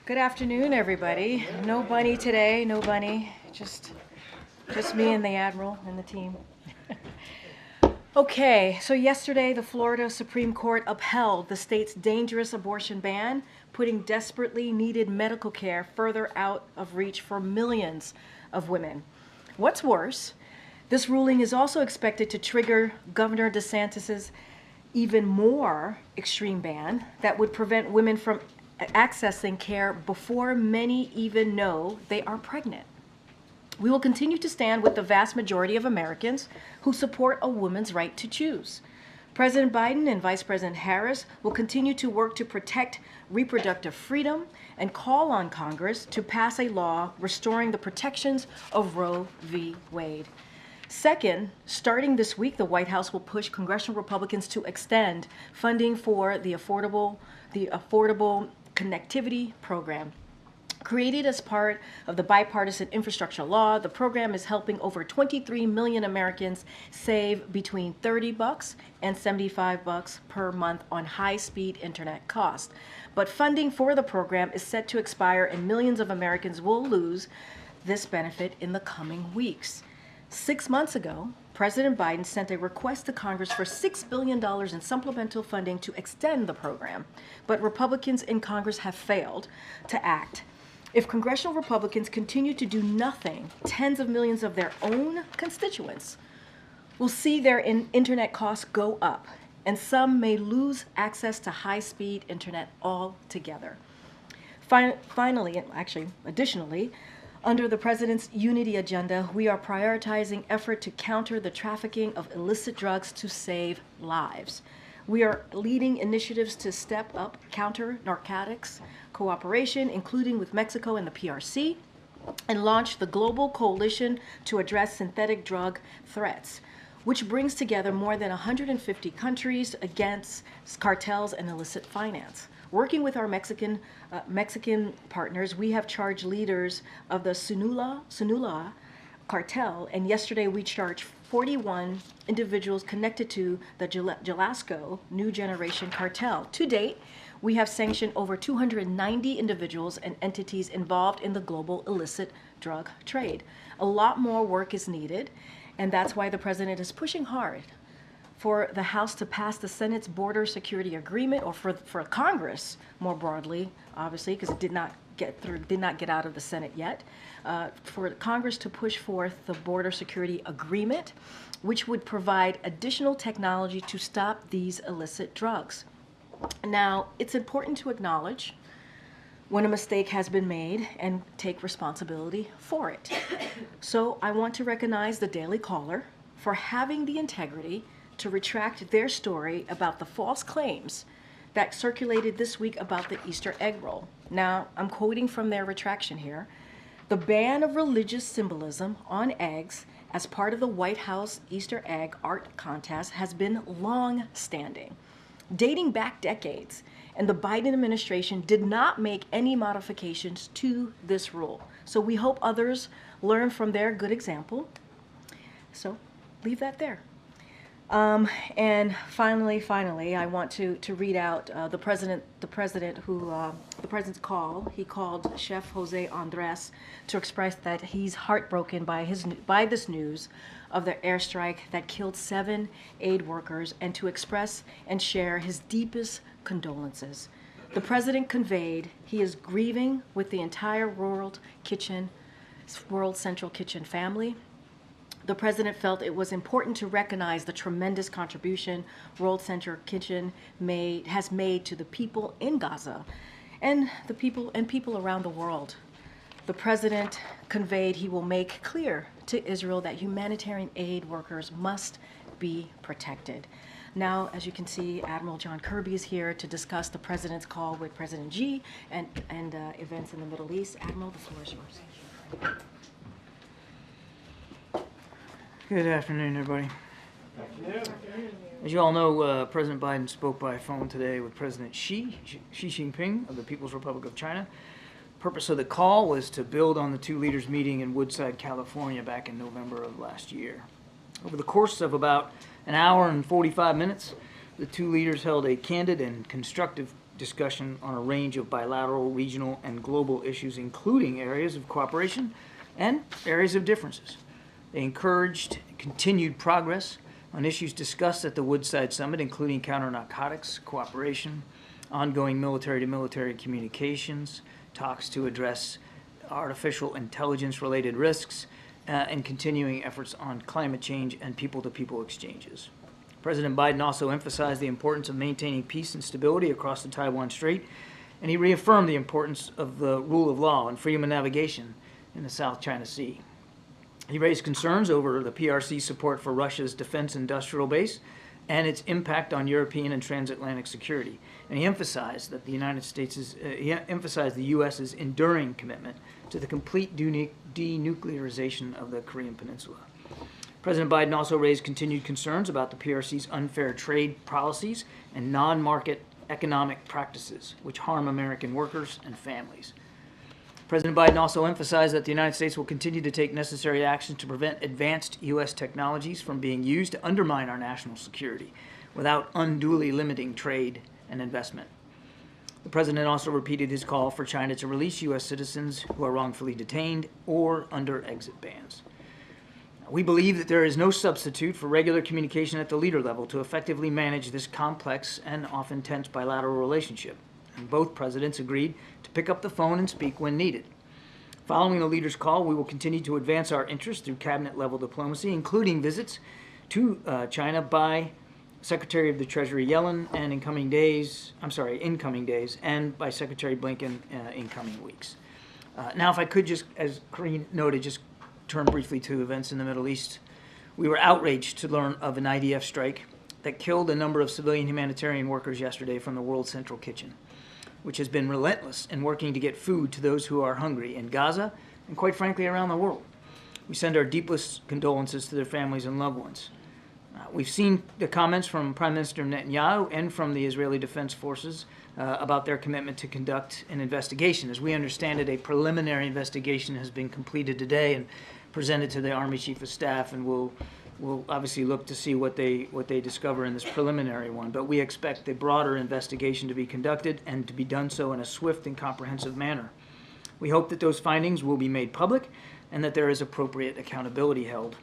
Good afternoon, everybody. No bunny today, no bunny. Just me and the Admiral and the team. Okay, so yesterday the Florida Supreme Court upheld the state's dangerous abortion ban, putting desperately needed medical care further out of reach for millions of women. What's worse, this ruling is also expected to trigger Governor DeSantis's even more extreme ban that would prevent women from accessing care before many even know they are pregnant. We will continue to stand with the vast majority of Americans who support a woman's right to choose. President Biden and Vice President Harris will continue to work to protect reproductive freedom and call on Congress to pass a law restoring the protections of Roe v. Wade. Second, starting this week, the White House will push congressional Republicans to extend funding for the Affordable Connectivity Program. Created as part of the bipartisan infrastructure law, the program is helping over 23 million Americans save between $30 and $75 per month on high-speed internet costs. But funding for the program is set to expire, and millions of Americans will lose this benefit in the coming weeks. 6 months ago, President Biden sent a request to Congress for $6 billion in supplemental funding to extend the program, but Republicans in Congress have failed to act. If congressional Republicans continue to do nothing, tens of millions of their own constituents will see their internet costs go up, and some may lose access to high-speed internet altogether. Additionally, under the President's Unity Agenda, we are prioritizing effort to counter the trafficking of illicit drugs to save lives. We are leading initiatives to step up counter-narcotics cooperation, including with Mexico and the PRC, and launch the Global Coalition to Address Synthetic Drug Threats, which brings together more than 150 countries against cartels and illicit finance. Working with our Mexican partners, we have charged leaders of the Sinaloa cartel, and yesterday we charged 41 individuals connected to the Jalisco New Generation cartel. To date, we have sanctioned over 290 individuals and entities involved in the global illicit drug trade. A lot more work is needed, and that's why the President is pushing hard for the House to pass the Senate's Border Security Agreement, or for Congress more broadly, obviously, because it did not get out of the Senate yet, for Congress to push forth the Border Security Agreement, which would provide additional technology to stop these illicit drugs. Now, it's important to acknowledge when a mistake has been made and take responsibility for it. So I want to recognize the Daily Caller for having the integrity to retract their story about the false claims that circulated this week about the Easter egg roll. Now, I'm quoting from their retraction here. The ban of religious symbolism on eggs as part of the White House Easter egg art contest has been long-standing, dating back decades, and the Biden administration did not make any modifications to this rule. So we hope others learn from their good example. So leave that there. And finally, I want to read out the president's call. He called Chef Jose Andres to express that he's heartbroken by this news of the airstrike that killed 7 aid workers, and to express and share his deepest condolences. The president conveyed he is grieving with the entire World Central Kitchen family. The president felt it was important to recognize the tremendous contribution World Central Kitchen has made to the people in Gaza and people around the world. The president conveyed he will make clear to Israel that humanitarian aid workers must be protected. Now, as you can see, Admiral John Kirby is here to discuss the president's call with President Xi and events in the Middle East. Admiral, the floor is yours. Good afternoon, everybody. As you all know, President Biden spoke by phone today with President Xi Jinping of the People's Republic of China. The purpose of the call was to build on the two leaders' meeting in Woodside, California back in November of last year. Over the course of about an hour and 45 minutes, the two leaders held a candid and constructive discussion on a range of bilateral, regional, and global issues, including areas of cooperation and areas of differences. They encouraged continued progress on issues discussed at the Woodside Summit, including counter-narcotics, cooperation, ongoing military-to-military communications, talks to address artificial intelligence-related risks, and continuing efforts on climate change and people-to-people exchanges. President Biden also emphasized the importance of maintaining peace and stability across the Taiwan Strait, and he reaffirmed the importance of the rule of law and freedom of navigation in the South China Sea. He raised concerns over the PRC's support for Russia's defense industrial base and its impact on European and transatlantic security. And he emphasized that the the U.S.'s enduring commitment to the complete denuclearization of the Korean Peninsula. President Biden also raised continued concerns about the PRC's unfair trade policies and non-market economic practices, which harm American workers and families. President Biden also emphasized that the United States will continue to take necessary actions to prevent advanced U.S. technologies from being used to undermine our national security without unduly limiting trade and investment. The president also repeated his call for China to release U.S. citizens who are wrongfully detained or under exit bans. We believe that there is no substitute for regular communication at the leader level to effectively manage this complex and often tense bilateral relationship. And both presidents agreed to pick up the phone and speak when needed. Following the leaders' call, we will continue to advance our interests through cabinet-level diplomacy, including visits to China by Secretary of the Treasury Yellen and incoming days, and by Secretary Blinken in coming weeks. Now, if I could just, as Karine noted, just turn briefly to events in the Middle East. We were outraged to learn of an IDF strike that killed a number of civilian humanitarian workers yesterday from the World Central Kitchen, which has been relentless in working to get food to those who are hungry in Gaza and, quite frankly, around the world. We send our deepest condolences to their families and loved ones. We've seen the comments from Prime Minister Netanyahu and from the Israeli Defense Forces about their commitment to conduct an investigation. As we understand it, a preliminary investigation has been completed today and presented to the Army Chief of Staff, and we'll obviously look to see what they discover in this preliminary one. But we expect a broader investigation to be conducted and to be done so in a swift and comprehensive manner. We hope that those findings will be made public and that there is appropriate accountability held.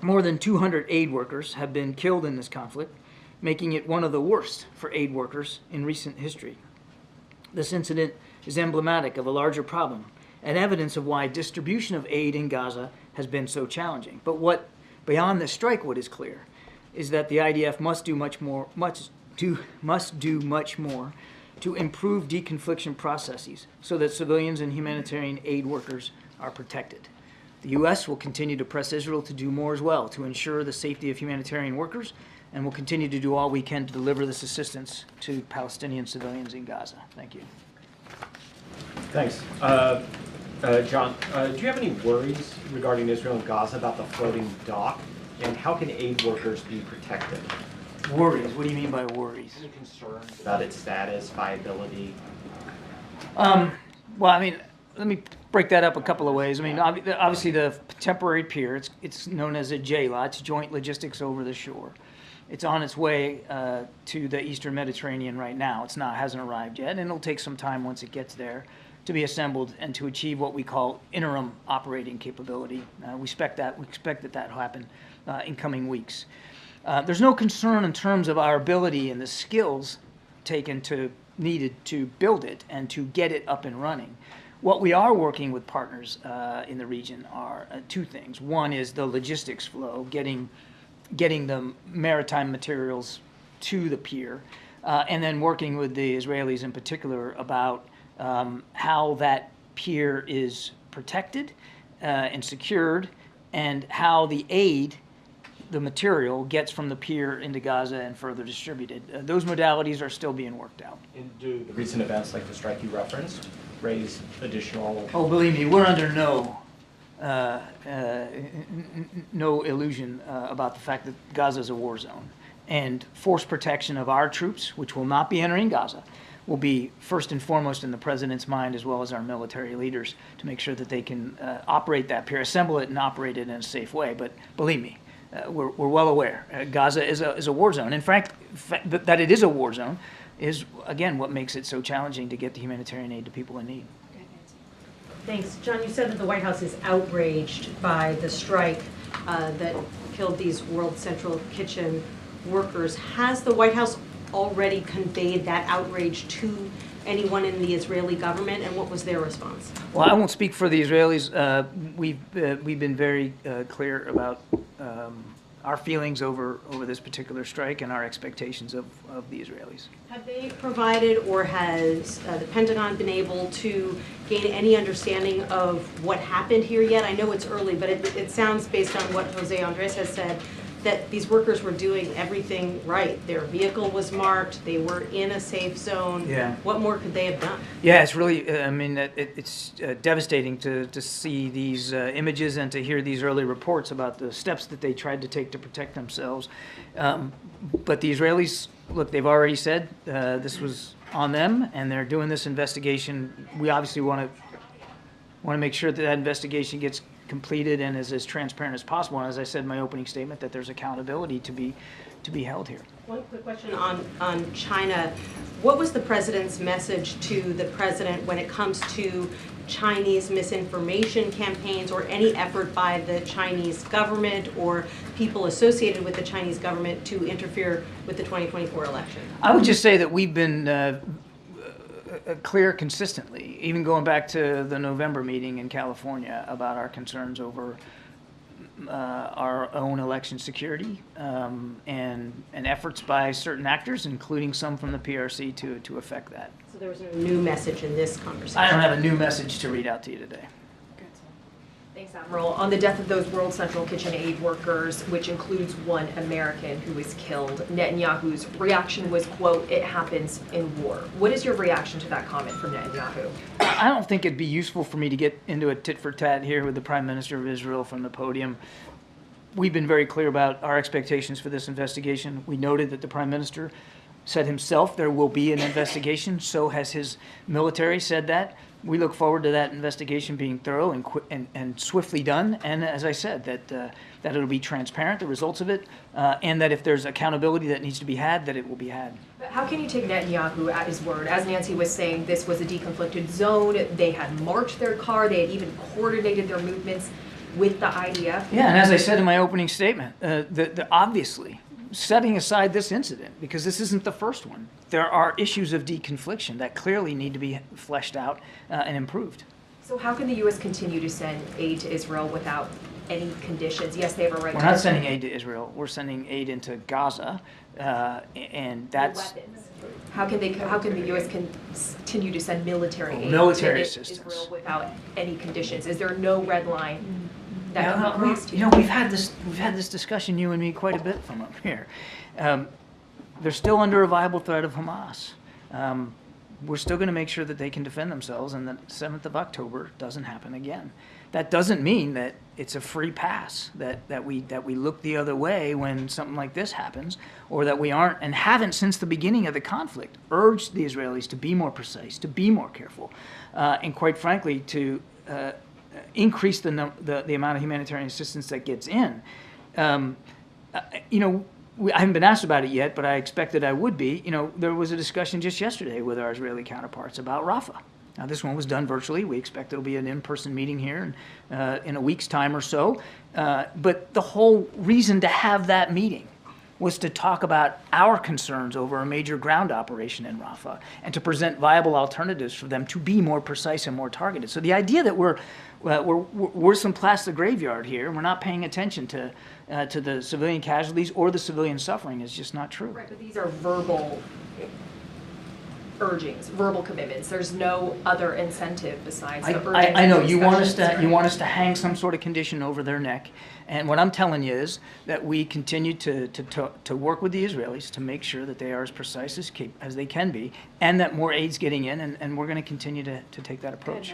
More than 200 aid workers have been killed in this conflict, making it one of the worst for aid workers in recent history. This incident is emblematic of a larger problem and evidence of why distribution of aid in Gaza has been so challenging. But beyond the strike, what is clear is that the IDF must do much more to improve deconfliction processes so that civilians and humanitarian aid workers are protected. The U.S. will continue to press Israel to do more as well to ensure the safety of humanitarian workers, and will continue to do all we can to deliver this assistance to Palestinian civilians in Gaza. Thank you. Thanks. John, do you have any worries regarding Israel and Gaza about the floating dock, and how can aid workers be protected? Worries? What do you mean by worries? Any concerns about its status, viability? Let me break that up a couple of ways. Obviously the temporary pier, it's known as a JLOT, it's Joint Logistics Over the Shore. It's on its way to the Eastern Mediterranean right now. Hasn't arrived yet, and it'll take some time once it gets there to be assembled and to achieve what we call interim operating capability. We expect that will happen in coming weeks. There's no concern in terms of our ability and the skills needed to build it and to get it up and running. What we are working with partners in the region are two things. One is the logistics flow, getting the maritime materials to the pier, and then working with the Israelis in particular about how that pier is protected and secured, and how the aid, the material, gets from the pier into Gaza and further distributed. Those modalities are still being worked out. And do the recent events like the strike you referenced raise additional... Oh, believe me, we're under no illusion about the fact that Gaza is a war zone. And force protection of our troops, which will not be entering Gaza, will be first and foremost in the president's mind, as well as our military leaders, to make sure that they can operate that pier, assemble it and operate it in a safe way. But believe me, we're well aware. Gaza is a war zone. In fact, that it is a war zone is, again, what makes it so challenging to get the humanitarian aid to people in need. Thanks. John, you said that the White House is outraged by the strike that killed these World Central Kitchen workers. Has the White House already conveyed that outrage to anyone in the Israeli government, and what was their response? Well, I won't speak for the Israelis. We've been very clear about our feelings over this particular strike and our expectations of the Israelis. Have they provided, or has the Pentagon been able to gain any understanding of what happened here yet? I know it's early, but it sounds, based on what Jose Andres has said, that these workers were doing everything right. Their vehicle was marked, they were in a safe zone. Yeah. What more could they have done? Yeah, it's really, I mean, it's devastating to see these images and to hear these early reports about the steps that they tried to take to protect themselves. But the Israelis, look, they've already said this was on them, and they're doing this investigation. We obviously want to make sure that that investigation gets completed and is as transparent as possible. And as I said in my opening statement, that there's accountability to be held here. One quick question on China. What was the president's message to the president when it comes to Chinese misinformation campaigns or any effort by the Chinese government or people associated with the Chinese government to interfere with the 2024 election? I would just say that we've been clear consistently, even going back to the November meeting in California, about our concerns over our own election security and efforts by certain actors, including some from the PRC, to affect that. So there was no new message in this conversation? I don't have a new message to read out to you today. Thanks, Admiral. On the death of those World Central Kitchen aid workers, which includes one American who was killed, Netanyahu's reaction was, quote, "It happens in war." What is your reaction to that comment from Netanyahu? I don't think it'd be useful for me to get into a tit-for-tat here with the Prime Minister of Israel from the podium. We've been very clear about our expectations for this investigation. We noted that the Prime Minister said himself there will be an investigation. So has his military said that. We look forward to that investigation being thorough and swiftly done. And as I said, that it'll be transparent, the results of it, and that if there's accountability that needs to be had, that it will be had. But how can you take Netanyahu at his word? As Nancy was saying, this was a deconflicted zone. They had marched their car. They had even coordinated their movements with the IDF. Yeah, and as I said in my opening statement, obviously, setting aside this incident, because this isn't the first one, there are issues of deconfliction that clearly need to be fleshed out and improved. So how can the U.S. continue to send aid to Israel without any conditions? Yes, they have a right to... We're not sending aid to Israel. We're sending aid into Gaza, and that's... Weapons. How can the U.S. continue to send military aid military to assistance Israel without any conditions? Is there no red line that can be crossed? We've had this discussion, you and me, quite a bit from up here. They're still under a viable threat of Hamas. We're still going to make sure that they can defend themselves, and that 7th of October doesn't happen again. That doesn't mean that it's a free pass, that we look the other way when something like this happens, or that we aren't and haven't since the beginning of the conflict urged the Israelis to be more precise, to be more careful, and quite frankly to increase the amount of humanitarian assistance that gets in. I haven't been asked about it yet, but I expected I would be. There was a discussion just yesterday with our Israeli counterparts about Rafah. Now, this one was done virtually. We expect it'll be an in-person meeting here in a week's time or so. But the whole reason to have that meeting was to talk about our concerns over a major ground operation in Rafah and to present viable alternatives for them to be more precise and more targeted. So the idea that we're some plastic graveyard here and we're not paying attention to the civilian casualties or the civilian suffering is just not true. Right, but these are verbal urgings, verbal commitments. There's no other incentive besides the urgings. I know you want us to hang some sort of condition over their neck, and what I'm telling you is that we continue to work with the Israelis to make sure that they are as precise as they can be, and that more aid's getting in, and we're going to continue to take that approach.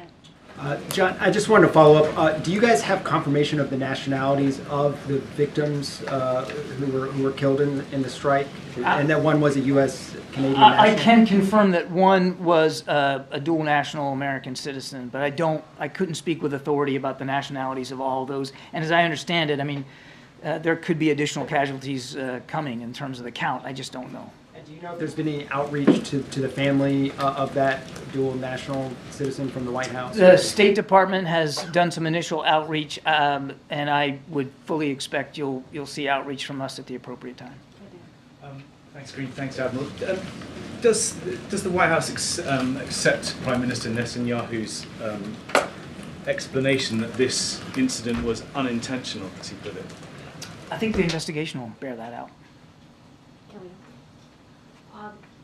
John, I just wanted to follow up. Do you guys have confirmation of the nationalities of the victims who were killed in the strike, and that one was a U.S. Canadian national? I can confirm that one was a dual national American citizen, but I couldn't speak with authority about the nationalities of all of those. And as I understand it, I mean, there could be additional casualties coming in terms of the count. I just don't know. And do you know if there's been any outreach to the family of that dual national citizen from the White House? The State Department has done some initial outreach, and I would fully expect you'll see outreach from us at the appropriate time. Thanks, Karine. Thanks, Admiral. Does the White House accept Prime Minister Netanyahu's explanation that this incident was unintentional, as he put it? I think the investigation will bear that out.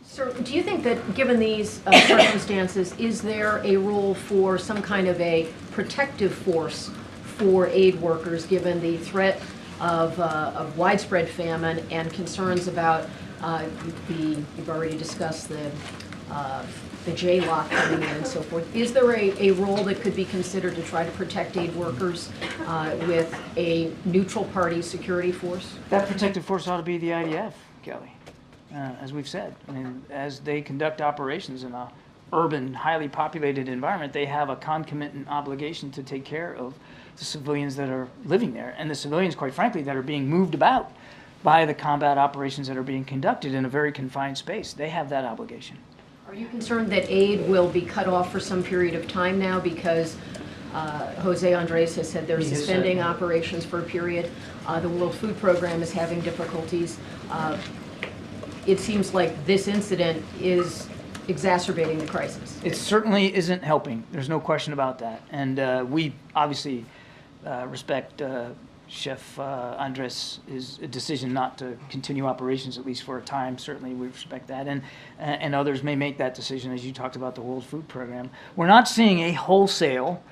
Sir, do you think that given these circumstances, is there a role for some kind of a protective force for aid workers, given the threat of widespread famine and concerns about you've already discussed the J-lock coming in and so forth. Is there a role that could be considered to try to protect aid workers with a neutral party security force? That protective force ought to be the IDF, Kelly, as we've said. I mean, as they conduct operations in a urban, highly populated environment, they have a concomitant obligation to take care of the civilians that are living there, and the civilians, quite frankly, that are being moved about by the combat operations that are being conducted in a very confined space. They have that obligation. Are you concerned that aid will be cut off for some period of time now because Jose Andres has said they're suspending operations for a period? The World Food Program is having difficulties. It seems like this incident is exacerbating the crisis. It certainly isn't helping. There's no question about that. And we obviously respect Chef Andres' decision not to continue operations, at least for a time. Certainly we respect that. And others may make that decision, as you talked about the World Food Program. We're not seeing a wholesale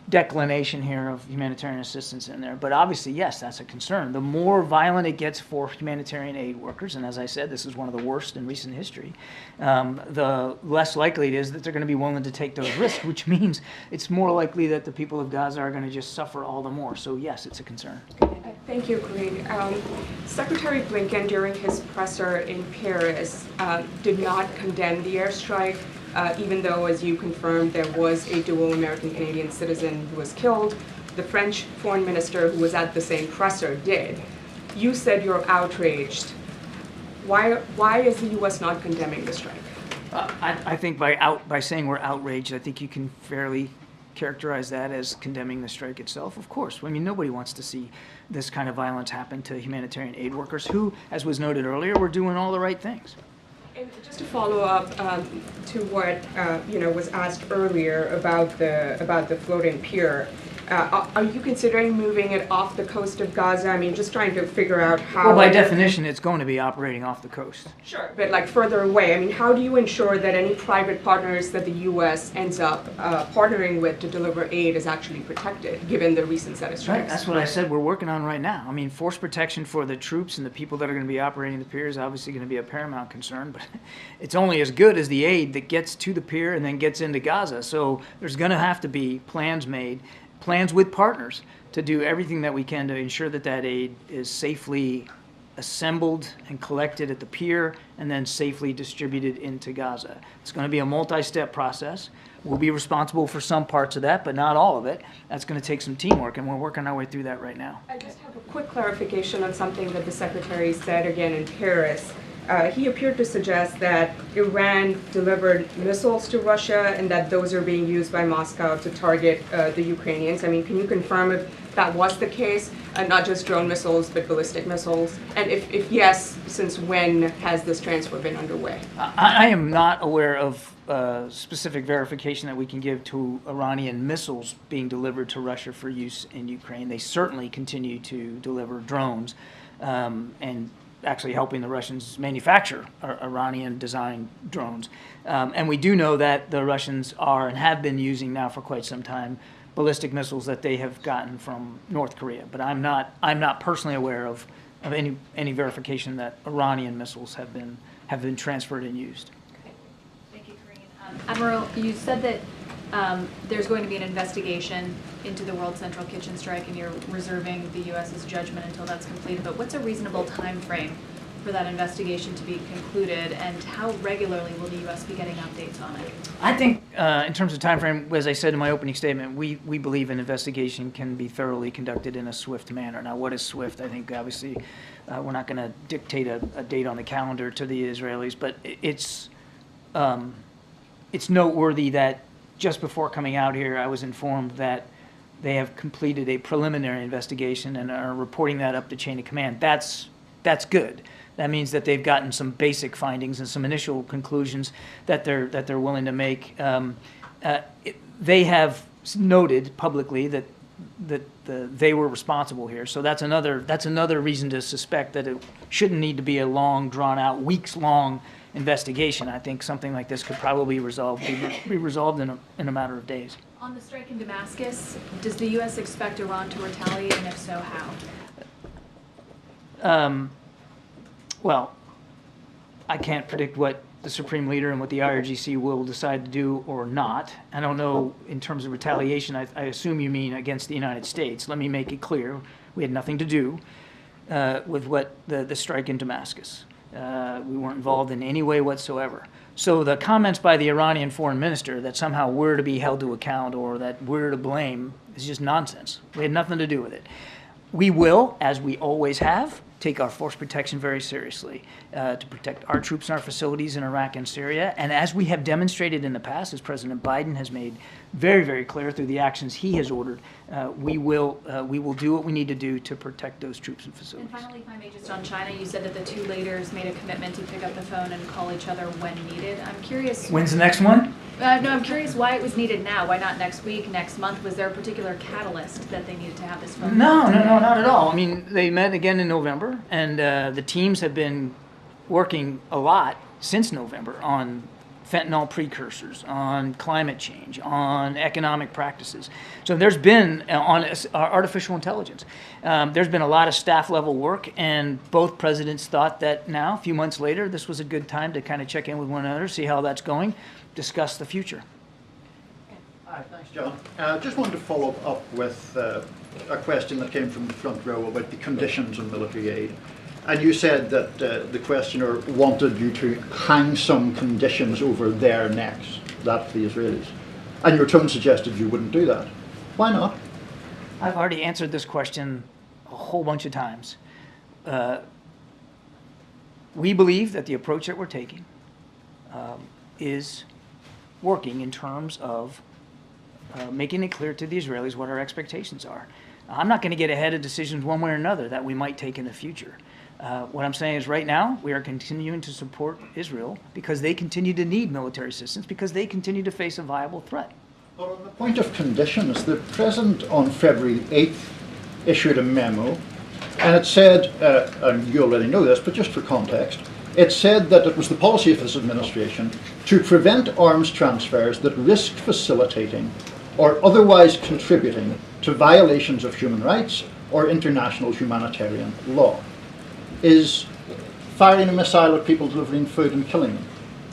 declination here of humanitarian assistance in there. But obviously, yes, that's a concern. The more violent it gets for humanitarian aid workers, and as I said, this is one of the worst in recent history, the less likely it is that they're going to be willing to take those risks, which means it's more likely that the people of Gaza are going to just suffer all the more. So yes, it's a concern. Thank you, Karine. Secretary Blinken, during his presser in Paris, did not condemn the airstrike, even though, as you confirmed, there was a dual American-Canadian citizen who was killed. The French foreign minister, who was at the same presser, did. You said you're outraged. Why is the U.S. not condemning the strike? I think by saying we're outraged, I think you can fairly characterize that as condemning the strike itself. Of course. I mean, nobody wants to see this kind of violence happen to humanitarian aid workers who, as was noted earlier, were doing all the right things. And just to follow up to what was asked earlier about the floating pier, are you considering moving it off the coast of Gaza? I mean, just trying to figure out how. Well, by definition, it's going to be operating off the coast. Sure, but like further away. I mean, how do you ensure that any private partners that the U.S. ends up partnering with to deliver aid is actually protected, given the recent set of strikes? Right, that's what I said we're working on right now. I mean, force protection for the troops and the people that are going to be operating the pier is obviously going to be a paramount concern, but it's only as good as the aid that gets to the pier and then gets into Gaza. So there's going to have to be plans made, plans with partners to do everything that we can to ensure that that aid is safely assembled and collected at the pier and then safely distributed into Gaza. It's going to be a multi-step process. We'll be responsible for some parts of that, but not all of it. That's going to take some teamwork, and we're working our way through that right now. I just have a quick clarification on something that the Secretary said again in Paris. He appeared to suggest that Iran delivered missiles to Russia and that those are being used by Moscow to target the Ukrainians. I mean, can you confirm if that was the case, not just drone missiles, but ballistic missiles? And if yes, since when has this transfer been underway? I am not aware of specific verification that we can give to Iranian missiles being delivered to Russia for use in Ukraine. They certainly continue to deliver drones and actually helping the Russians manufacture Iranian-designed drones. And we do know that the Russians are and have been using now for quite some time ballistic missiles that they have gotten from North Korea. But I'm not personally aware of any verification that Iranian missiles have been transferred and used. Okay. Thank you, Karine. Admiral, you said that there's going to be an investigation into the World Central Kitchen strike, and you're reserving the U.S.'s judgment until that's completed. But what's a reasonable time frame for that investigation to be concluded, and how regularly will the U.S. be getting updates on it? I think, in terms of time frame, as I said in my opening statement, we believe an investigation can be thoroughly conducted in a swift manner. Now, what is swift? I think, obviously, we're not going to dictate a date on the calendar to the Israelis, but it's noteworthy that just before coming out here, I was informed that they have completed a preliminary investigation and are reporting that up the chain of command. That's good. That means that they've gotten some basic findings and some initial conclusions that they're willing to make. They have noted publicly that they were responsible here. So that's another reason to suspect that it shouldn't need to be a long, drawn-out, weeks-long investigation. I think something like this could probably be resolved in a matter of days. On the strike in Damascus, does the U.S. expect Iran to retaliate, and if so, how? Well, I can't predict what the Supreme Leader and what the IRGC will decide to do or not. I don't know in terms of retaliation. I assume you mean against the United States. Let me make it clear. We had nothing to do with what the strike in Damascus. We weren't involved in any way whatsoever. So the comments by the Iranian foreign minister that somehow we're to be held to account or that we're to blame is just nonsense. We had nothing to do with it. We will, as we always have, take our force protection very seriously to protect our troops and our facilities in Iraq and Syria. And as we have demonstrated in the past, as President Biden has made very, very clear through the actions he has ordered, we will do what we need to do to protect those troops and facilities. And finally, if I may, just on China, you said that the two leaders made a commitment to pick up the phone and call each other when needed. I'm curious. When's the next one? No, I'm curious why it was needed now. Why not next week, next month? Was there a particular catalyst that they needed to have this phone? No, not at all. I mean, they met again in November, and the teams have been working a lot since November on fentanyl precursors, on climate change, on economic practices. So there's been, on artificial intelligence, there's been a lot of staff level work, and both presidents thought that now, a few months later, this was a good time to kind of check in with one another, see how that's going, discuss the future. Hi, thanks, John. Just wanted to follow up with a question that came from the front row about the conditions on military aid. And you said that the questioner wanted you to hang some conditions over their necks, that's the Israelis. And your tone suggested you wouldn't do that. Why not? I've already answered this question a whole bunch of times. We believe that the approach that we're taking is working in terms of making it clear to the Israelis what our expectations are. I'm not going to get ahead of decisions one way or another that we might take in the future. What I'm saying is right now we are continuing to support Israel because they continue to need military assistance, because they continue to face a viable threat. Well, on the point of conditions, the President on February 8th issued a memo, and it said, and you already know this, but just for context, it said that it was the policy of this administration to prevent arms transfers that risk facilitating or otherwise contributing to violations of human rights or international humanitarian law. Is firing a missile at people delivering food and killing them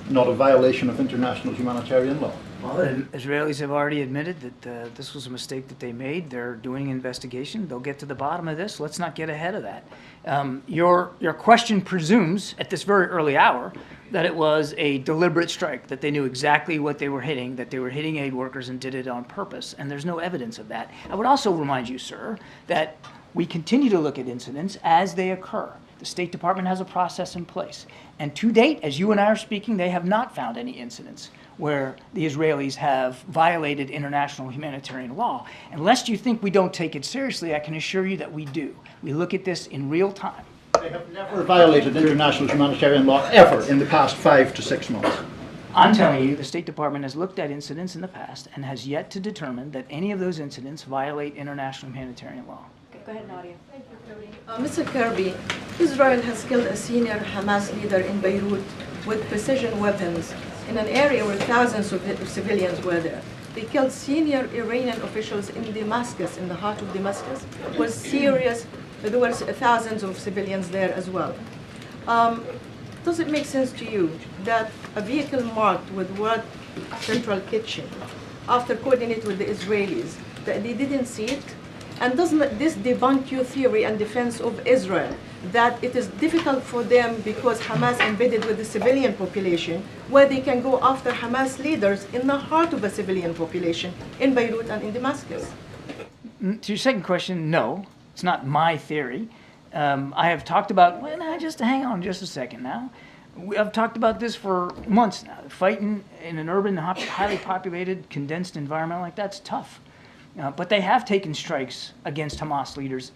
not a violation of international humanitarian law? Well, the Israelis have already admitted that this was a mistake that they made. They're doing an investigation. They'll get to the bottom of this. Let's not get ahead of that. Your question presumes at this very early hour that it was a deliberate strike, that they knew exactly what they were hitting, that they were hitting aid workers and did it on purpose, and there's no evidence of that. I would also remind you, sir, that we continue to look at incidents as they occur. The State Department has a process in place. And to date, as you and I are speaking, they have not found any incidents where the Israelis have violated international humanitarian law. And lest you think we don't take it seriously, I can assure you that we do. We look at this in real time. They have never violated international humanitarian law ever in the past 5 to 6 months. I'm telling you, the State Department has looked at incidents in the past and has yet to determine that any of those incidents violate international humanitarian law. Go ahead, Nadia. Thank you, Karine. Mr. Kirby, Israel has killed a senior Hamas leader in Beirut with precision weapons in an area where thousands of civilians were there. They killed senior Iranian officials in Damascus, in the heart of Damascus. It was serious. There were thousands of civilians there as well. Does it make sense to you that a vehicle marked with word Central Kitchen, after coordinating with the Israelis, that they didn't see it, And doesn't this debunk your theory and defense of Israel that it is difficult for them because Hamas embedded with the civilian population, where they can go after Hamas leaders in the heart of a civilian population in Beirut and in Damascus? To your second question, no, it's not my theory. I have talked about, well, now, just hang on just a second now. I've talked about this for months now. Fighting in an urban, highly populated, condensed environment like that's tough. But they have taken strikes against Hamas leaders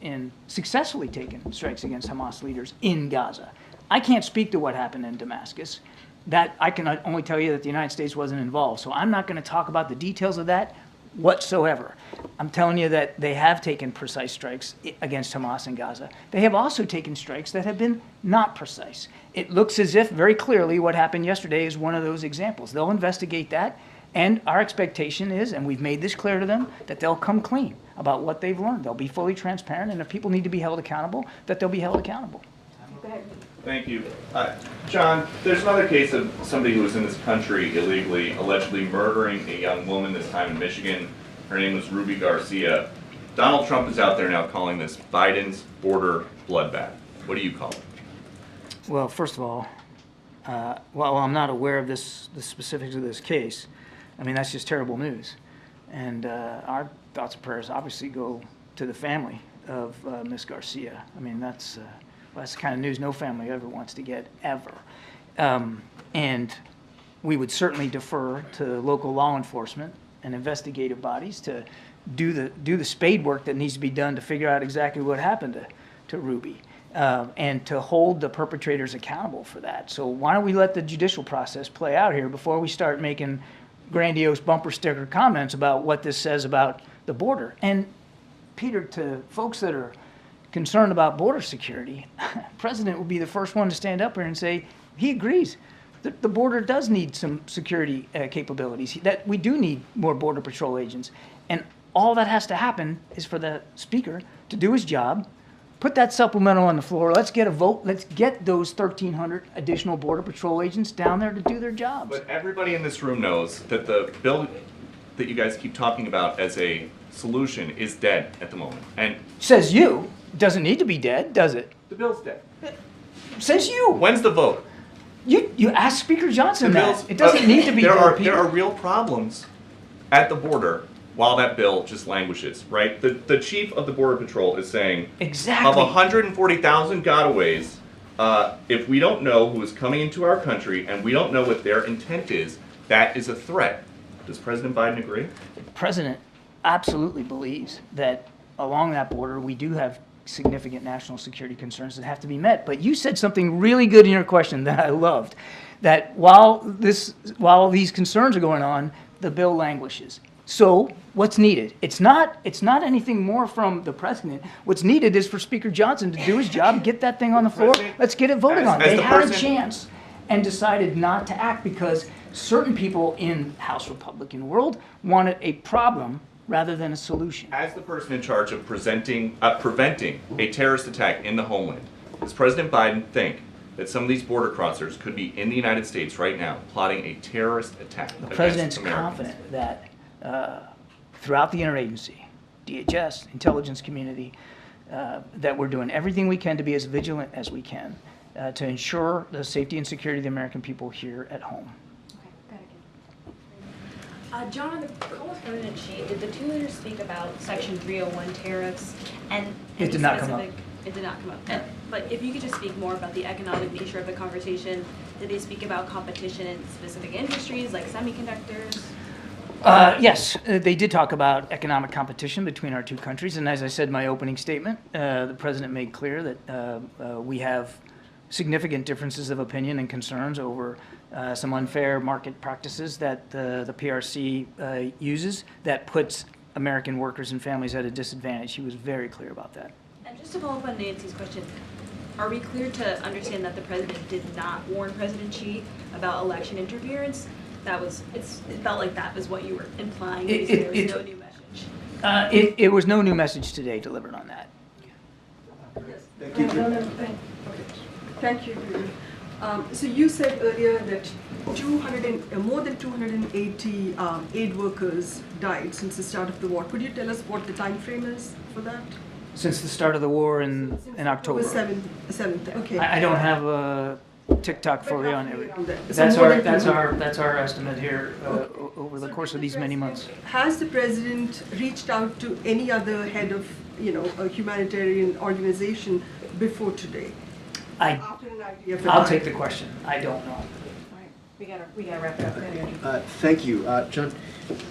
successfully taken strikes against Hamas leaders in Gaza. I can't speak to what happened in Damascus. That I can only tell you that the United States wasn't involved. So I'm not going to talk about the details of that whatsoever. I'm telling you that they have taken precise strikes against Hamas in Gaza. They have also taken strikes that have been not precise. It looks as if very clearly what happened yesterday is one of those examples. They'll investigate that. And our expectation is, and we've made this clear to them, that they'll come clean about what they've learned. They'll be fully transparent, and if people need to be held accountable, that they'll be held accountable. Thank you. John, there's another case of somebody who was in this country illegally, allegedly murdering a young woman, this time in Michigan. Her name was Ruby Garcia. Donald Trump is out there now calling this Biden's border bloodbath. What do you call it? Well, first of all, while I'm not aware of the specifics of this case, I mean, that's just terrible news. And our thoughts and prayers obviously go to the family of Ms. Garcia. I mean, that's the kind of news no family ever wants to get, ever. And we would certainly defer to local law enforcement and investigative bodies to do the spade work that needs to be done to figure out exactly what happened to Ruby. And to hold the perpetrators accountable for that. So why don't we let the judicial process play out here before we start making grandiose bumper sticker comments about what this says about the border. And Peter, to folks that are concerned about border security, the president will be the first one to stand up here and say he agrees that the border does need some security capabilities, that we do need more Border Patrol agents. And all that has to happen is for the speaker to do his job, put that supplemental on the floor. Let's get a vote. Let's get those 1,300 additional Border Patrol agents down there to do their jobs. But everybody in this room knows that the bill that you guys keep talking about as a solution is dead at the moment. And says you. Doesn't need to be dead, does it? The bill's dead. Says you. When's the vote? You ask Speaker Johnson that. It doesn't need to be dead, Peter. There are real problems at the border while that bill just languishes, right? The chief of the Border Patrol is saying, exactly, of 140,000 gotaways, if we don't know who is coming into our country and we don't know what their intent is, that is a threat. Does President Biden agree? The president absolutely believes that along that border we do have significant national security concerns that have to be met. But you said something really good in your question that I loved, that while these concerns are going on, the bill languishes. So what's needed? It's not anything more from the president. What's needed is for Speaker Johnson to do his job, get that thing on the floor. Let's get it voted on. They had a chance and decided not to act because certain people in the House Republican world wanted a problem rather than a solution. As the person in charge of preventing a terrorist attack in the homeland, does President Biden think that some of these border crossers could be in the United States right now plotting a terrorist attack against Americans? The president's confident that throughout the interagency, DHS, intelligence community, that we're doing everything we can to be as vigilant as we can to ensure the safety and security of the American people here at home. John, on the call with President Xi, did the two leaders speak about Section 301 tariffs? And it did not come up. It did not come up. But if you could just speak more about the economic nature of the conversation, did they speak about competition in specific industries like semiconductors? Yes, they did talk about economic competition between our two countries. And as I said in my opening statement, the president made clear that we have significant differences of opinion and concerns over some unfair market practices that the PRC uses that puts American workers and families at a disadvantage. He was very clear about that. And just to follow up on Nancy's question, are we clear to understand that the president did not warn President Xi about election interference? It felt like that was what you were implying. There was no new message. It was no new message today delivered on that. Thank you. Thank you. So you said earlier that more than 280 aid workers died since the start of the war. Could you tell us what the time frame is for that? Since the start of the war in October. 7th, okay. I don't have a TikTok for you on every. That's our estimate here over the course of these many months. Has the president reached out to any other head of, a humanitarian organization before today? I'll take the question. I don't know. We gotta wrap it up. Thank you, John.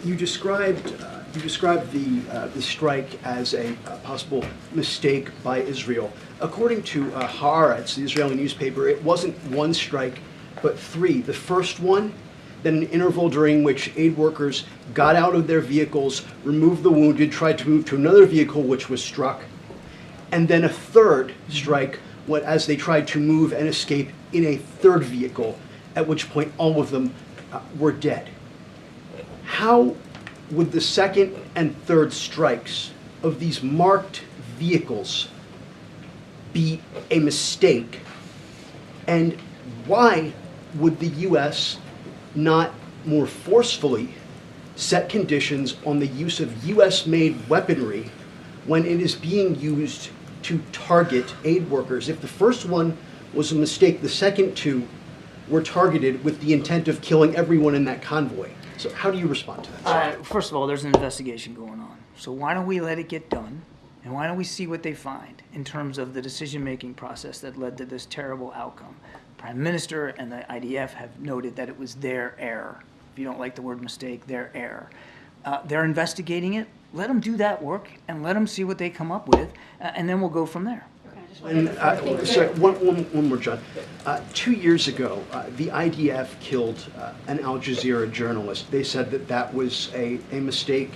You described the strike as a possible mistake by Israel. According to Haaretz, the Israeli newspaper, it wasn't one strike, but three. The first one, then an interval during which aid workers got out of their vehicles, removed the wounded, tried to move to another vehicle which was struck, and then a third strike as they tried to move and escape in a third vehicle, at which point all of them were dead. How would the second and third strikes of these marked vehicles be a mistake? And why would the U.S. not more forcefully set conditions on the use of U.S.-made weaponry when it is being used to target aid workers? If the first one was a mistake, the second two were targeted with the intent of killing everyone in that convoy. So how do you respond to that? First of all, there's an investigation going on. So why don't we let it get done? And why don't we see what they find in terms of the decision-making process that led to this terrible outcome? Prime Minister and the IDF have noted that it was their error. If you don't like the word mistake, their error. They're investigating it. Let them do that work and let them see what they come up with, and then we'll go from there. And, sorry, one more, John. 2 years ago, the IDF killed an Al Jazeera journalist. They said that was a mistake,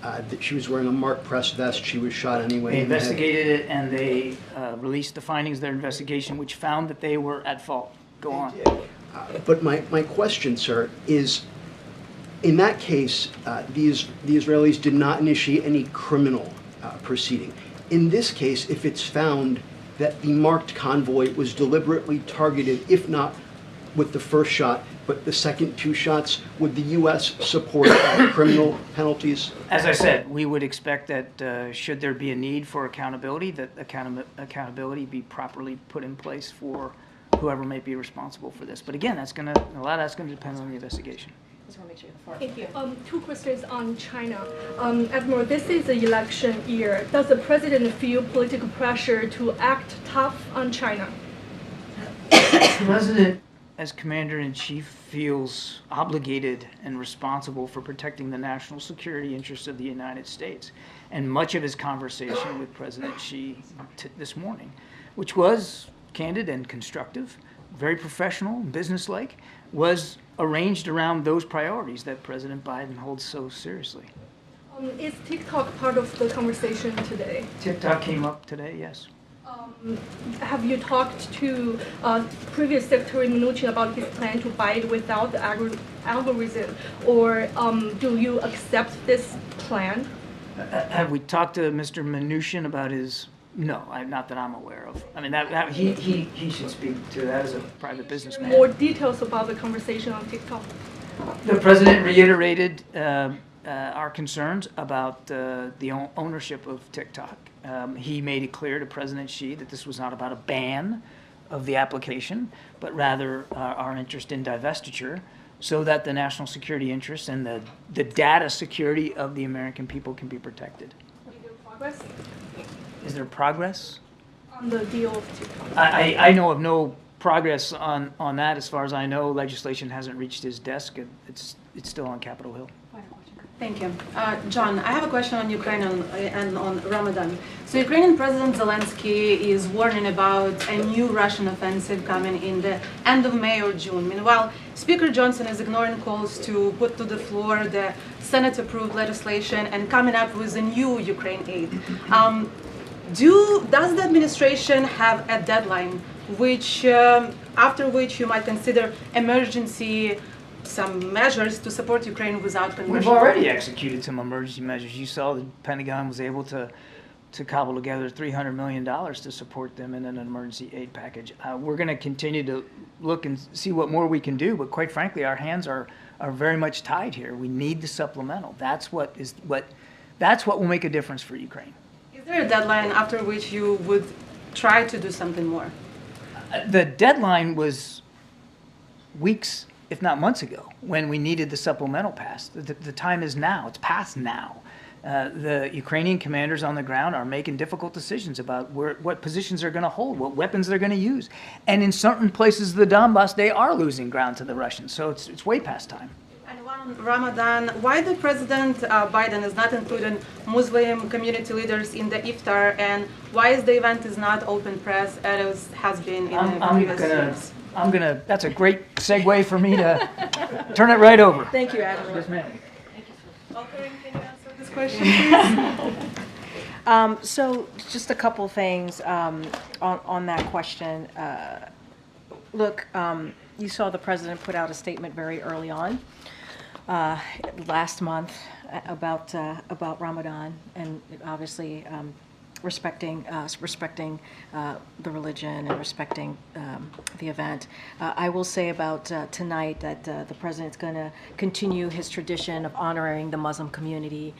that she was wearing a marked press vest. She was shot anyway. They investigated it, and they released the findings of their investigation, which found that they were at fault. Go on. But my question, sir, is, in that case, the Israelis did not initiate any criminal proceeding. In this case, if it's found that the marked convoy was deliberately targeted, if not with the first shot, but the second two shots, would the U.S. support criminal penalties? As I said, we would expect that should there be a need for accountability, that accountability be properly put in place for whoever may be responsible for this. But again, a lot of that's going to depend on the investigation. Thank you. Two questions on China. Admiral, this is the election year. Does the president feel political pressure to act tough on China? The president, as commander-in-chief, feels obligated and responsible for protecting the national security interests of the United States. And much of his conversation with President Xi this morning, which was candid and constructive, very professional and businesslike, was arranged around those priorities that President Biden holds so seriously. Is TikTok part of the conversation today? TikTok came up today, yes. Have you talked to previous Secretary Mnuchin about his plan to buy it without the algorithm, or do you accept this plan? Have we talked to Mr. Mnuchin about his? No, not that I'm aware of. I mean, he should speak to that as a private businessman. More details about the conversation on TikTok. The president reiterated our concerns about the ownership of TikTok. He made it clear to President Xi that this was not about a ban of the application, but rather our interest in divestiture, so that the national security interests and the data security of the American people can be protected. Is there progress? Is there progress? On the deal of TikTok? I know of no progress on that. As far as I know, legislation hasn't reached his desk. It's still on Capitol Hill. Thank you. John, I have a question on Ukraine and on Ramadan. So Ukrainian President Zelensky is warning about a new Russian offensive coming in the end of May or June. Meanwhile, Speaker Johnson is ignoring calls to put to the floor the Senate-approved legislation and coming up with a new Ukraine aid. Does the administration have a deadline after which you might consider some measures to support Ukraine without conversion? We've already executed some emergency measures. You saw the Pentagon was able to to cobble together $300 million to support them in an emergency aid package. We're going to continue to look and see what more we can do, but quite frankly, our hands are very much tied here. We need the supplemental. That's what will make a difference for Ukraine. Is there a deadline after which you would try to do something more? The deadline was weeks, if not months ago, when we needed the supplemental passed. The time is now. It's past now. The Ukrainian commanders on the ground are making difficult decisions about what positions they're going to hold, what weapons they're going to use. And in certain places of the Donbass, they are losing ground to the Russians. So it's way past time. And one Ramadan, why the President Biden is not including Muslim community leaders in the iftar, and why is the event is not open press as has been in the previous years? That's a great segue for me to turn it right over. Thank you, Adelaide. Yes, ma'am. Question, please. So just a couple things on that question. Look, you saw the president put out a statement very early on last month about Ramadan, and obviously respecting the religion and respecting the event. I will say about tonight that the president's going to continue his tradition of honoring the Muslim community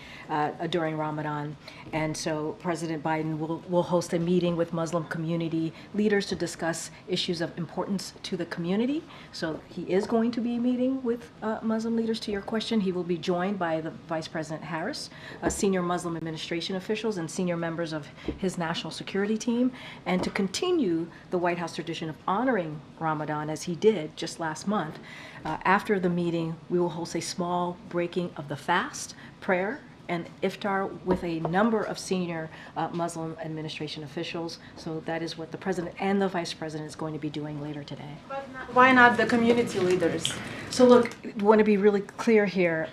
during Ramadan, and so President Biden will host a meeting with Muslim community leaders to discuss issues of importance to the community. So he is going to be meeting with Muslim leaders. To your question, he will be joined by the Vice President Harris, senior Muslim administration officials, and senior members of his national security team, and to continue the White House tradition of honoring Ramadan as he did just last month. After the meeting, we will host a small breaking of the fast, prayer, and iftar with a number of senior Muslim administration officials. So that is what the president and the vice president is going to be doing later today. But why not the community leaders? So look, I want to be really clear here.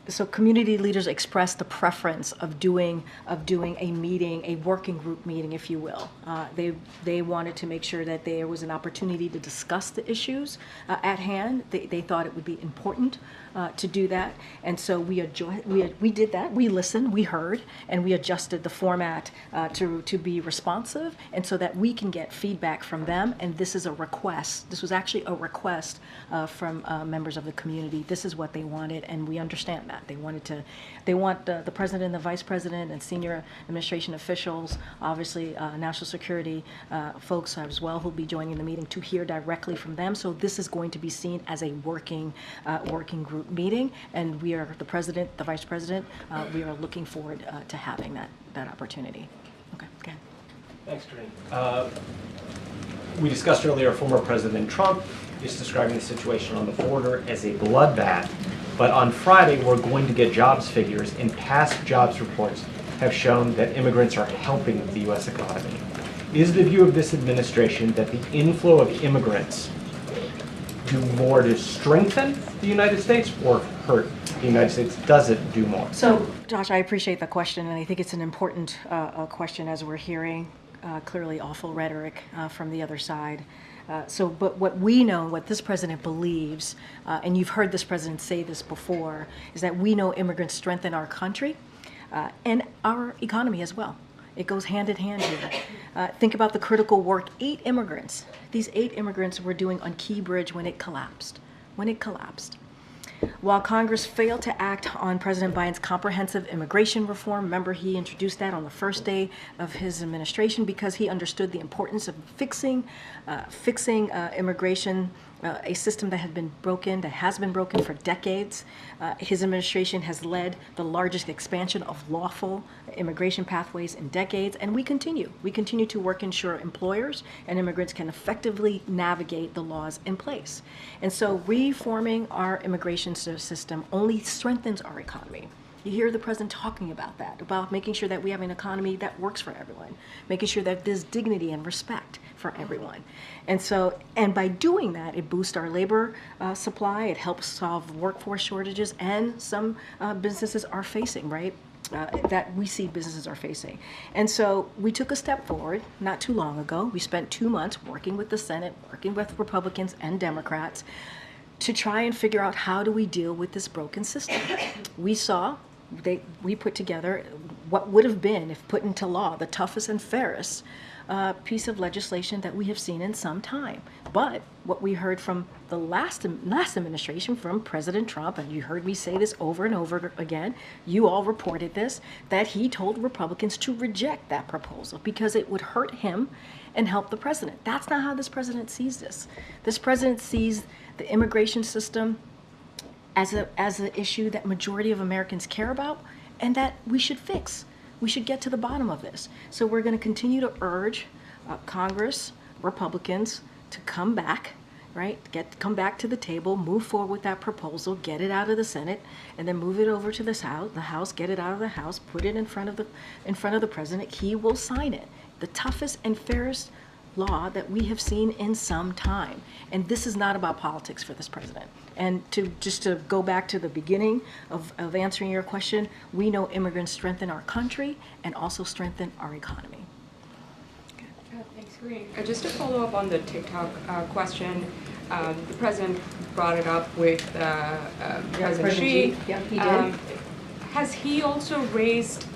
So community leaders expressed the preference of doing a meeting, a working group meeting, if you will. They wanted to make sure that there was an opportunity to discuss the issues at hand. They thought it would be important to do that, and so we did that. We listened, we heard, and we adjusted the format to be responsive, and so that we can get feedback from them. And this is a request. This was actually a request from members of the community. This is what they wanted, and we understand that. They want the president and the vice president and senior administration officials, obviously national security folks as well, who'll be joining the meeting, to hear directly from them. So this is going to be seen as a working group meeting, and we are, the president, the vice president, we are looking forward to having that opportunity. Okay, go ahead. Thanks, Karine. We discussed earlier, former President Trump is describing the situation on the border as a bloodbath, but on Friday we're going to get jobs figures, and past jobs reports have shown that immigrants are helping the U.S. economy. Is the view of this administration that the inflow of immigrants do more to strengthen the United States or hurt the United States? Does it do more? So, Josh, I appreciate the question, and I think it's an important question as we're hearing clearly awful rhetoric from the other side. But what we know, what this president believes, and you've heard this president say this before, is that we know immigrants strengthen our country and our economy as well. It goes hand in hand here. Think about the critical work these 8 immigrants were doing on Key Bridge when it collapsed. While Congress failed to act on President Biden's comprehensive immigration reform, remember he introduced that on the first day of his administration because he understood the importance of fixing immigration, a system that has been broken for decades. His administration has led the largest expansion of lawful immigration pathways in decades, and we continue to work to ensure employers and immigrants can effectively navigate the laws in place. And so reforming our immigration system only strengthens our economy. You hear the president talking about that, about making sure that we have an economy that works for everyone, making sure that there's dignity and respect for everyone. And by doing that, it boosts our labor supply, it helps solve workforce shortages, and some businesses are facing, right? That we see businesses are facing. And so we took a step forward not too long ago. We spent 2 months working with the Senate, working with Republicans and Democrats to try and figure out how do we deal with this broken system. We saw we put together what would have been, if put into law, the toughest and fairest piece of legislation that we have seen in some time. But what we heard from the last administration, from President Trump, and you heard me say this over and over again, you all reported this, that he told Republicans to reject that proposal because it would hurt him and help the president. That's not how this president sees this. This president sees the immigration system as an issue that majority of Americans care about and that we should fix. We should get to the bottom of this. So we're going to continue to urge Congress, Republicans, to come back, right? Come back to the table, move forward with that proposal, get it out of the Senate, and then move it over to the House, get it out of the House, put it in front of the president. He will sign it. The toughest and fairest law that we have seen in some time. And this is not about politics for this president. And to go back to the beginning of answering your question, we know immigrants strengthen our country and also strengthen our economy. Thanks, Karine. Just to follow up on the TikTok question, the president brought it up with President Xi. Yeah, he did. Has he also raised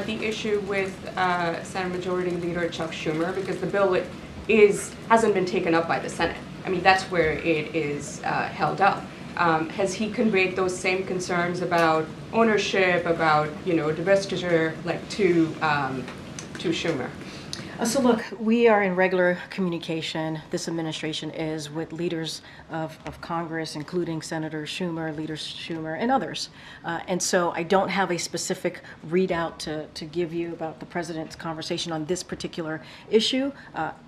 the issue with Senate Majority Leader Chuck Schumer, because the bill hasn't been taken up by the Senate? I mean, that's where it is held up. Has he conveyed those same concerns about ownership, about divestiture, like to Schumer? So look, we are in regular communication, this administration is, with leaders of Congress, including Senator Schumer, Leader Schumer, and others. And so I don't have a specific readout to give you about the president's conversation on this particular issue.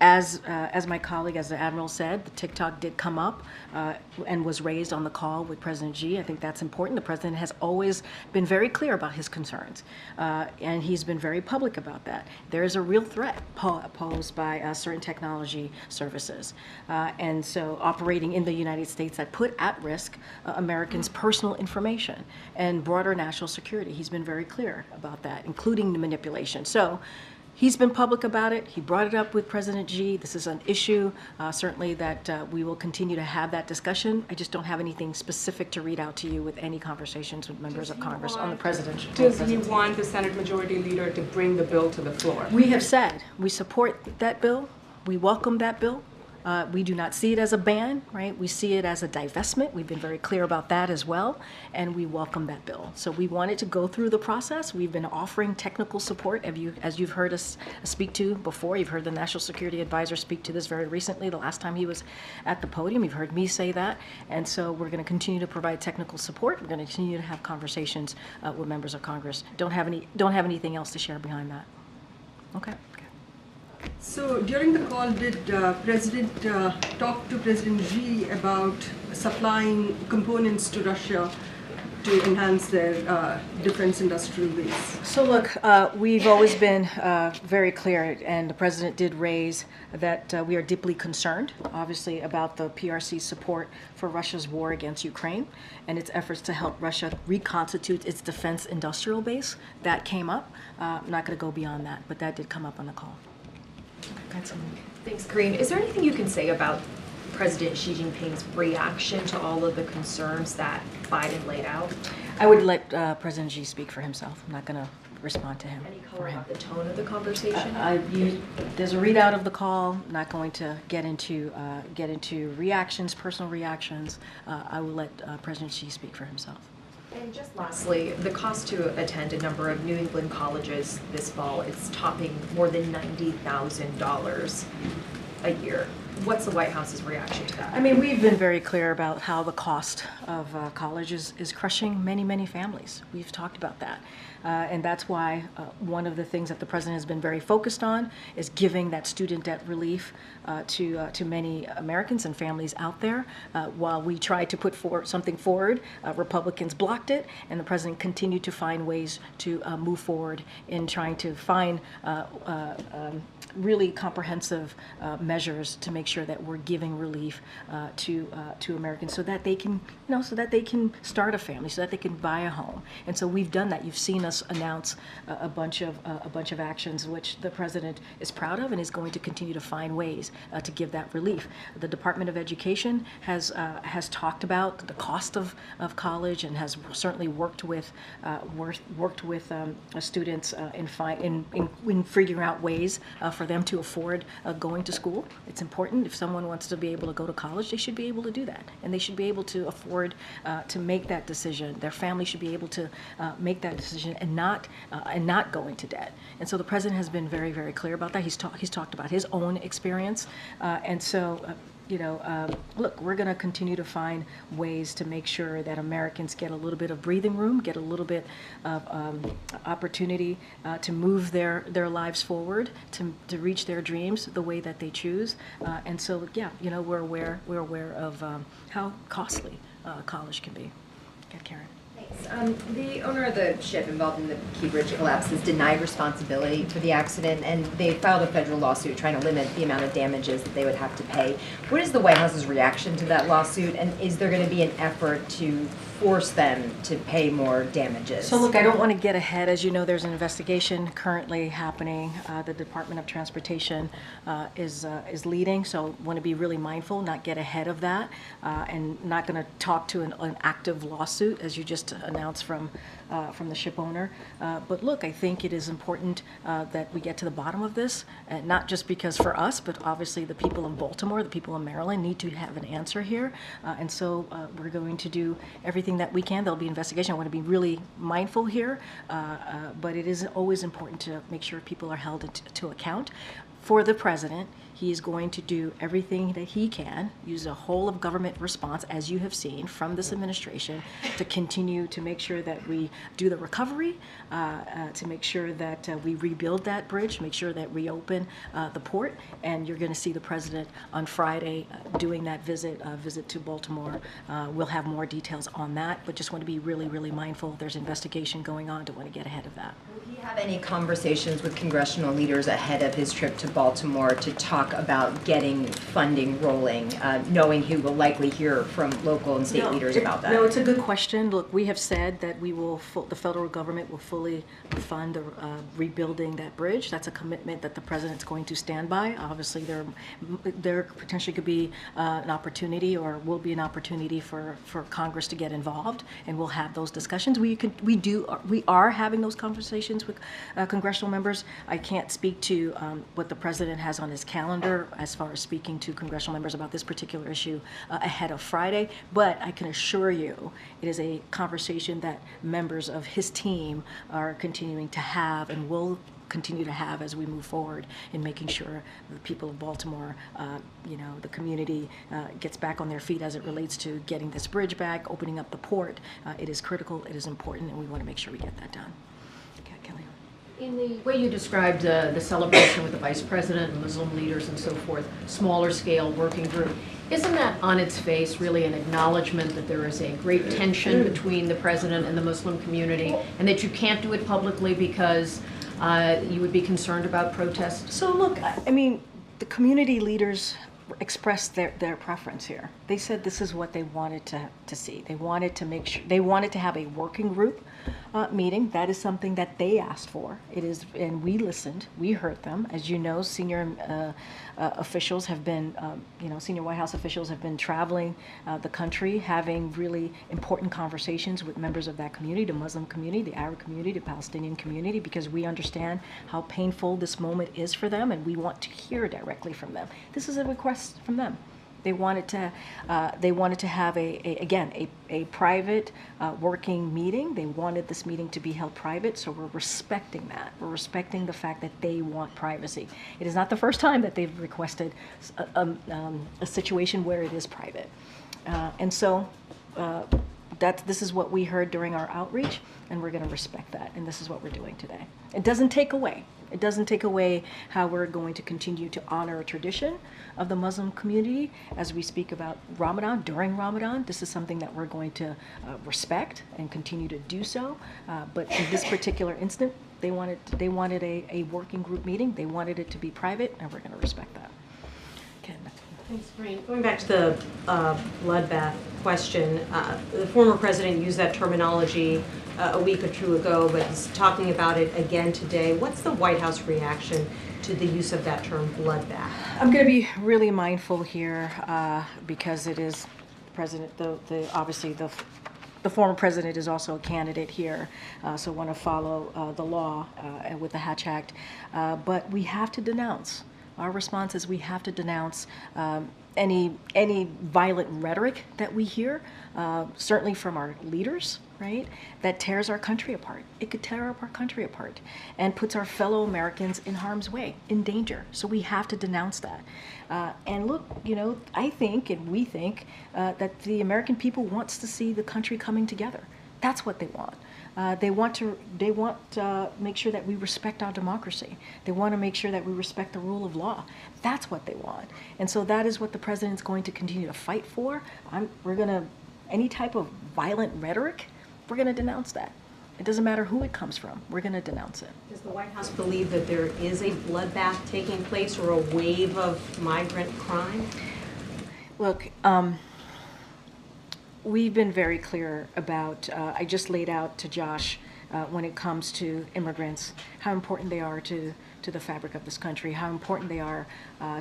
As my colleague, as the Admiral said, the TikTok did come up and was raised on the call with President Xi. I think that's important. The president has always been very clear about his concerns, and he's been very public about that. There is a real threat posed by certain technology services, and so operating in the United States that put at risk Americans' personal information and broader national security. He's been very clear about that, including the manipulation. So he's been public about it. He brought it up with President Xi. This is an issue, certainly, that we will continue to have that discussion. I just don't have anything specific to read out to you with any conversations with members of Congress on the president. Does he want the Senate Majority Leader to bring the bill to the floor? We have said we support that bill. We welcome that bill. We do not see it as a ban, right? We see it as a divestment. We've been very clear about that as well, and we welcome that bill. So we wanted to go through the process. We've been offering technical support, as you've heard us speak to before. You've heard the National Security Advisor speak to this very recently, the last time he was at the podium. You've heard me say that, and so we're going to continue to provide technical support. We're going to continue to have conversations with members of Congress. Don't have anything else to share behind that. Okay. So during the call, did President talk to President Xi about supplying components to Russia to enhance their defense industrial base? So look, we've always been very clear, and the president did raise that we are deeply concerned, obviously, about the PRC's support for Russia's war against Ukraine and its efforts to help Russia reconstitute its defense industrial base. That came up. I'm not going to go beyond that, but that did come up on the call. Thanks, Karine. Is there anything you can say about President Xi Jinping's reaction to all of the concerns that Biden laid out? I would let President Xi speak for himself. I'm not going to respond to him. Any color about the tone of the conversation? There's a readout of the call. I'm not going to get into reactions, personal reactions. I will let President Xi speak for himself. And just lastly, the cost to attend a number of New England colleges this fall is topping more than $90,000 a year. What's the White House's reaction to that? I mean, we've been very clear about how the cost of college is crushing many, many families. We've talked about that. And that's why one of the things that the president has been very focused on is giving that student debt relief to many Americans and families out there. While we tried to put something forward, Republicans blocked it, and the president continued to find ways to move forward in trying to find really comprehensive measures to make sure that we're giving relief to Americans so that they can, so that they can start a family, so that they can buy a home. And so we've done that. You've seen us announce a bunch of actions which the president is proud of and is going to continue to find ways to give that relief. The Department of Education has talked about the cost of college and has certainly worked with students in figuring out ways for them to afford going to school. It's important. If someone wants to be able to go to college, they should be able to do that, and they should be able to afford to make that decision. Their family should be able to make that decision and not go into debt. And so the president has been very, very clear about that. He's talked about his own experience, and so. Look, we're going to continue to find ways to make sure that Americans get a little bit of breathing room, get a little bit of opportunity to move their lives forward, to reach their dreams the way that they choose. And so, yeah, we're aware of how costly college can be. Okay, Karen. The owner of the ship involved in the Key Bridge collapse has denied responsibility for the accident, and they filed a federal lawsuit trying to limit the amount of damages that they would have to pay. What is the White House's reaction to that lawsuit, and is there going to be an effort to force them to pay more damages? So look, I don't want to get ahead. As you know, there's an investigation currently happening. The Department of Transportation is leading, so want to be really mindful, not get ahead of that, and not going to talk to an active lawsuit, as you just announced from the ship owner. But look, I think it is important that we get to the bottom of this, not just because for us, but obviously the people of Baltimore, the people of Maryland need to have an answer here. And so we're going to do everything that we can. There'll be investigation. I want to be really mindful here, but it is always important to make sure people are held to account. For the president, he is going to do everything that he can, use a whole of government response, as you have seen from this administration, to continue to make sure that we do the recovery, to make sure that we rebuild that bridge, make sure that we open the port. And you're going to see the president on Friday doing that visit to Baltimore. We'll have more details on that, but just want to be really, really mindful. There's investigation going on. Don't want to get ahead of that. Will he have any conversations with congressional leaders ahead of his trip to Baltimore to talk about getting funding rolling, knowing he will likely hear from local and state leaders about that? No, it's a good question. Look, we have said that we will, the federal government will fully fund the rebuilding that bridge. That's a commitment that the president's going to stand by. Obviously, there potentially could be an opportunity, or will be an opportunity for Congress to get involved, and we'll have those discussions. We are having those conversations with congressional members. I can't speak to what the president has on his calendar as far as speaking to congressional members about this particular issue ahead of Friday, but I can assure you it is a conversation that members of his team are continuing to have and will continue to have as we move forward in making sure the people of Baltimore, the community gets back on their feet as it relates to getting this bridge back, opening up the port. It is critical, it is important, and we want to make sure we get that done. Okay, Kelly. In the way you described the celebration with the vice president and Muslim leaders and so forth, smaller scale working group, isn't that on its face really an acknowledgement that there is a great tension between the president and the Muslim community, and that you can't do it publicly because you would be concerned about protests? So look, I mean, the community leaders expressed their preference here. They said this is what they wanted to see. They wanted to make sure, they wanted to have a working group meeting. That is something that they asked for. It is, and we listened, we heard them. As you know, senior officials have been, senior White House officials have been traveling the country, having really important conversations with members of that community, the Muslim community, the Arab community, the Palestinian community, because we understand how painful this moment is for them, and we want to hear directly from them. This is a request from them. They wanted to have a private working meeting. They wanted this meeting to be held private, so we're respecting that. We're respecting the fact that they want privacy. It is not the first time that they've requested a situation where it is private, and so this is what we heard during our outreach, and we're going to respect that. And this is what we're doing today. It doesn't take away. It doesn't take away how we're going to continue to honor a tradition of the Muslim community as we speak about Ramadan, during Ramadan. This is something that we're going to respect and continue to do so. But in this particular instant, they wanted a working group meeting. They wanted it to be private, and we're going to respect that. Okay. Thanks, Karine. Going back to the bloodbath question, the former president used that terminology a week or two ago, but he's talking about it again today. What's the White House reaction to the use of that term, bloodbath? I'm going to be really mindful here because it is president. Obviously the former president is also a candidate here, so want to follow the law with the Hatch Act. But we have to denounce. Our response is we have to denounce any violent rhetoric that we hear, certainly from our leaders, right, that tears our country apart. It could tear our country apart and puts our fellow Americans in harm's way, in danger. So we have to denounce that. And look, you know, I think and we think that the American people wants to see the country coming together. That's what they want. They want to make sure that we respect our democracy. They want to make sure that we respect the rule of law. That's what they want. And so that is what the president's going to continue to fight for. We're going to, any type of violent rhetoric, we're going to denounce that. It doesn't matter who it comes from. We're going to denounce it. Does the White House believe that there is a bloodbath taking place or a wave of migrant crime? Look, we've been very clear about, I just laid out to Josh when it comes to immigrants, how important they are to the fabric of this country, how important they are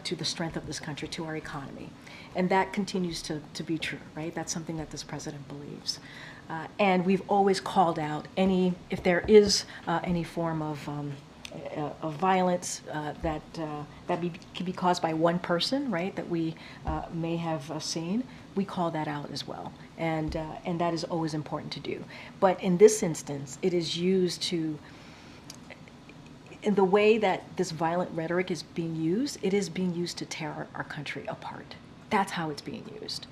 to the strength of this country, to our economy. And that continues to be true, right? That's something that this president believes. And we've always called out if there is any form of violence that can be caused by one person, right, that we may have seen, we call that out as well. And that is always important to do. But in this instance, it is used to, in the way that this violent rhetoric is being used, it is being used to tear our country apart. That's how it's being used.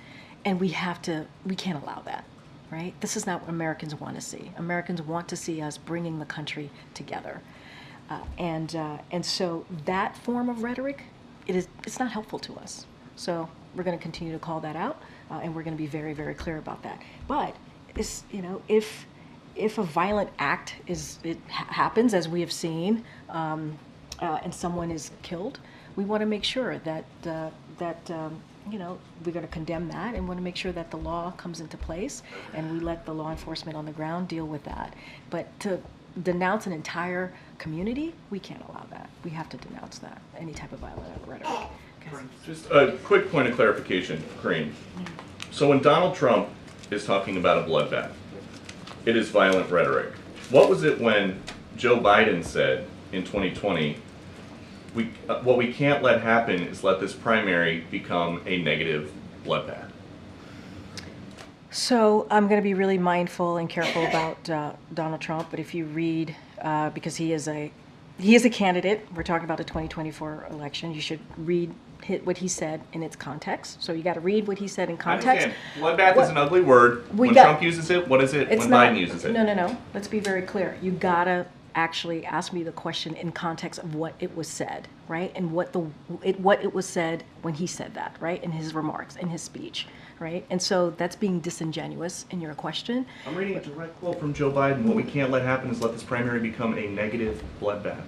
And we can't allow that, right? This is not what Americans want to see. Americans want to see us bringing the country together. And so that form of rhetoric, it's not helpful to us. So we're going to continue to call that out, and we're going to be very, very clear about that. But it's, you know, if a violent act happens, as we have seen, and someone is killed, we want to make sure that you know, we're going to condemn that and want to make sure that the law comes into place and we let the law enforcement on the ground deal with that. But to denounce an entire community, we can't allow that. We have to denounce that, any type of violent rhetoric. Just a quick point of clarification, Karine. So when Donald Trump is talking about a bloodbath, it is violent rhetoric. What was it when Joe Biden said in 2020, what we can't let happen is let this primary become a negative bloodbath? So I'm going to be really mindful and careful about Donald Trump, but if you read, because he is a candidate, we're talking about the 2024 election, you should read what he said in its context. So you got to read what he said in context. Bloodbath is an ugly word. When Trump uses it, what is it when Biden uses it? No. Let's be very clear. You got to actually ask me the question in context of what it was said, right? And what it was said when he said that, right? In his remarks, in his speech, right? And so that's being disingenuous in your question. I'm reading a direct quote from Joe Biden. What we can't let happen is let this primary become a negative bloodbath.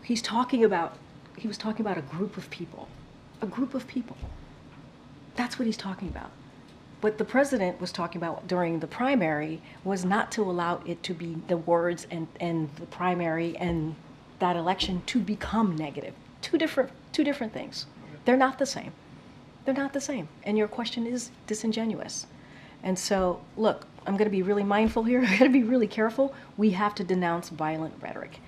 He was talking about a group of people. A group of people. That's what he's talking about. What the president was talking about during the primary was not to allow it to be the words and the primary and that election to become negative. Two different things. They're not the same. They're not the same. And your question is disingenuous. And so, look, I'm going to be really mindful here. I'm going to be really careful. We have to denounce violent rhetoric,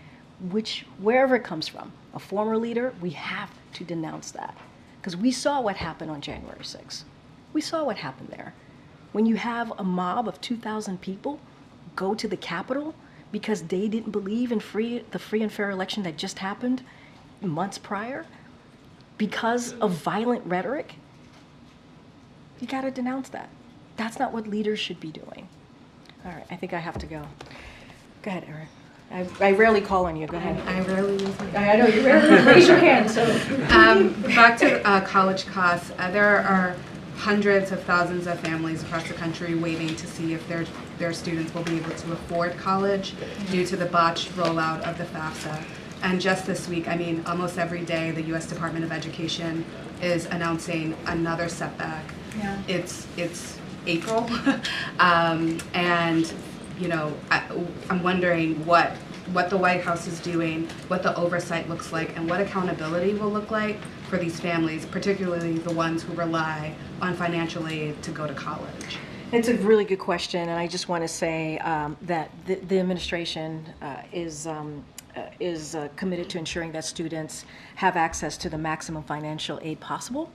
wherever it comes from. A former leader, we have to denounce that. Because we saw what happened on January 6th. We saw what happened there. When you have a mob of 2,000 people go to the Capitol because they didn't believe in the free and fair election that just happened months prior, because of violent rhetoric, you got to denounce that. That's not what leaders should be doing. All right, I think I have to go. Go ahead, Erin. I rarely call on you. Go ahead. I rarely use my I know you rarely raise your hand. So back to college costs. There are hundreds of thousands of families across the country waiting to see if their students will be able to afford college due to the botched rollout of the FAFSA. And just this week, I mean, almost every day, the U.S. Department of Education is announcing another setback. Yeah. It's April, and you know, I'm wondering what the White House is doing, what the oversight looks like, and what accountability will look like for these families, particularly the ones who rely on financial aid to go to college. It's a really good question, and I just want to say that the administration is committed to ensuring that students have access to the maximum financial aid possible.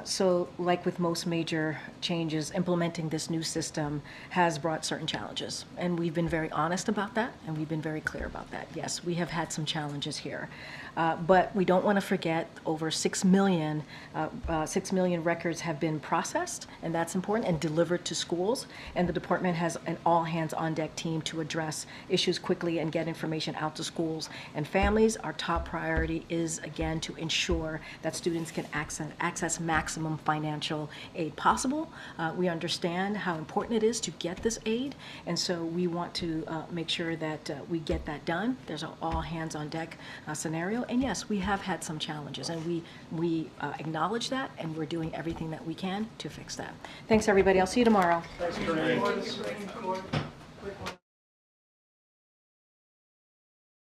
So like with most major changes, implementing this new system has brought certain challenges. And we've been very honest about that, and we've been very clear about that. Yes, we have had some challenges here. But we don't want to forget over 6 million records have been processed, and that's important, and delivered to schools. And the department has an all-hands-on-deck team to address issues quickly and get information out to schools and families. Our top priority is, again, to ensure that students can access maximum financial aid possible. We understand how important it is to get this aid, and so we want to make sure that we get that done. There's an all-hands-on-deck scenario. And yes, we have had some challenges, and we acknowledge that, and we're doing everything that we can to fix that. Thanks, everybody. I'll see you tomorrow. Thanks, Karine.